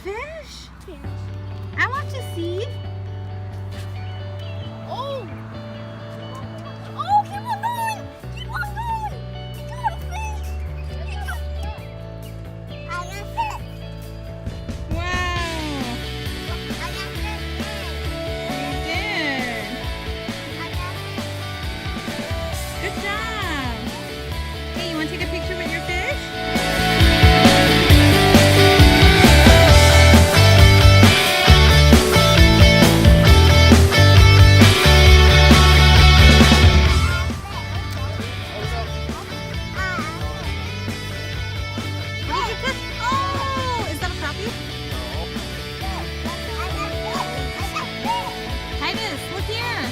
fish? Yes. I want to see. Oh! Oh, keep on going! Keep on going! You got a fish! You got I got fish. Wow! I got fish. You did. I got fish. Good job. Hey, you want to take a picture with your fish? What did you catch? Oh! Is that a crappie? Titus, look here.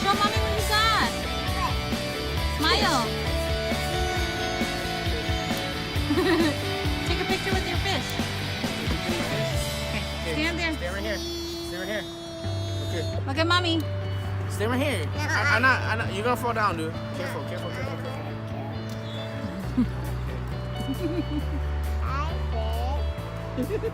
Show mommy what you got. Smile. Take a picture with your fish. Okay, stand there. Stay right here. Stay right here. Okay. Look at mommy. Stay right here. I'm not. You're gonna fall down, dude. Careful, careful, careful, careful. I fish.